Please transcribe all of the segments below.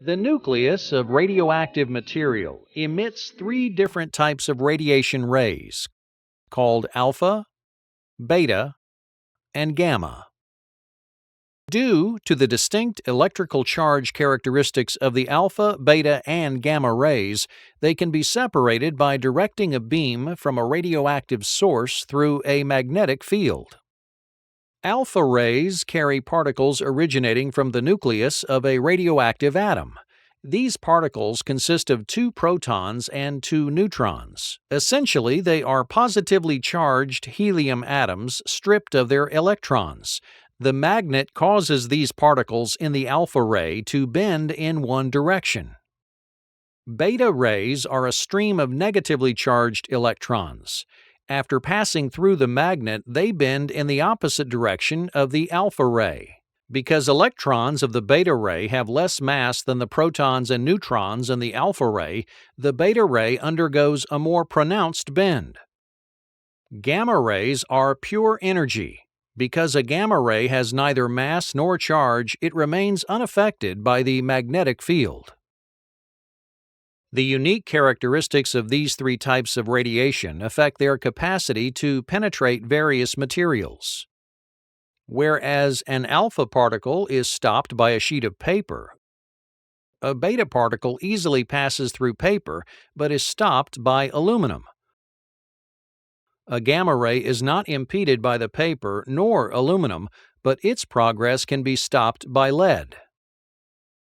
The nucleus of radioactive material emits three different types of radiation rays, called alpha, beta, and gamma. Due to the distinct electrical charge characteristics of the alpha, beta, and gamma rays, they can be separated by directing a beam from a radioactive source through a magnetic field. Alpha rays carry particles originating from the nucleus of a radioactive atom. These particles consist of 2 protons and 2 neutrons. Essentially, they are positively charged helium atoms stripped of their electrons. The magnet causes these particles in the alpha ray to bend in one direction. Beta rays are a stream of negatively charged electrons. After passing through the magnet, they bend in the opposite direction of the alpha ray. Because electrons of the beta ray have less mass than the protons and neutrons in the alpha ray, the beta ray undergoes a more pronounced bend. Gamma rays are pure energy. Because a gamma ray has neither mass nor charge, it remains unaffected by the magnetic field. The unique characteristics of these three types of radiation affect their capacity to penetrate various materials. Whereas an alpha particle is stopped by a sheet of paper, a beta particle easily passes through paper but is stopped by aluminum. A gamma ray is not impeded by the paper nor aluminum, but its progress can be stopped by lead.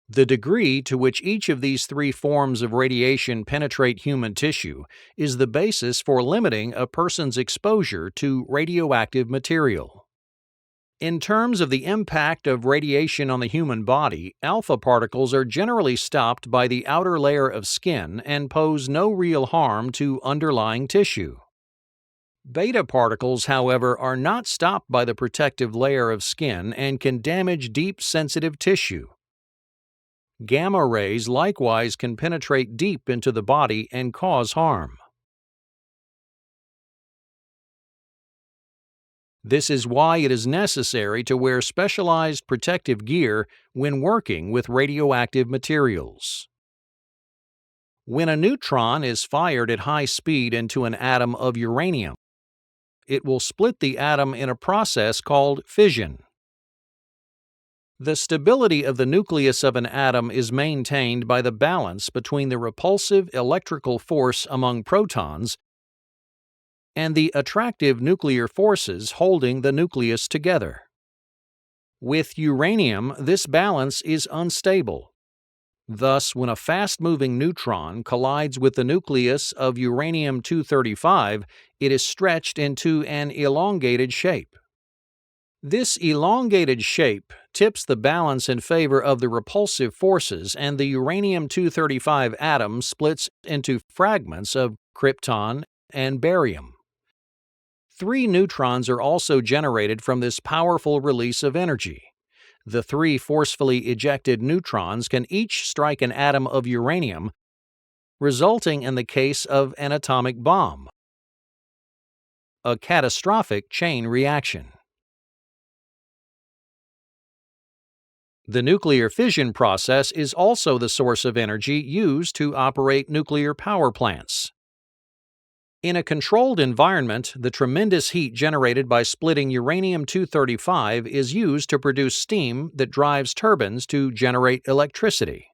The degree to which each of these three forms of radiation penetrate human tissue is the basis for limiting a person's exposure to radioactive material. In terms of the impact of radiation on the human body, alpha particles are generally stopped by the outer layer of skin and pose no real harm to underlying tissue. Beta particles, however, are not stopped by the protective layer of skin and can damage deep sensitive tissue. Gamma rays likewise can penetrate deep into the body and cause harm. This is why it is necessary to wear specialized protective gear when working with radioactive materials. When a neutron is fired at high speed into an atom of uranium, it will split the atom in a process called fission. The stability of the nucleus of an atom is maintained by the balance between the repulsive electrical force among protons and the attractive nuclear forces holding the nucleus together. With uranium, this balance is unstable. Thus, when a fast-moving neutron collides with the nucleus of uranium-235, it is stretched into an elongated shape. This elongated shape tips the balance in favor of the repulsive forces, and the uranium-235 atom splits into fragments of krypton and barium. 3 neutrons are also generated from this powerful release of energy. The 3 forcefully ejected neutrons can each strike an atom of uranium, resulting in the case of an atomic bomb, a catastrophic chain reaction. The nuclear fission process is also the source of energy used to operate nuclear power plants. In a controlled environment, the tremendous heat generated by splitting uranium-235 is used to produce steam that drives turbines to generate electricity.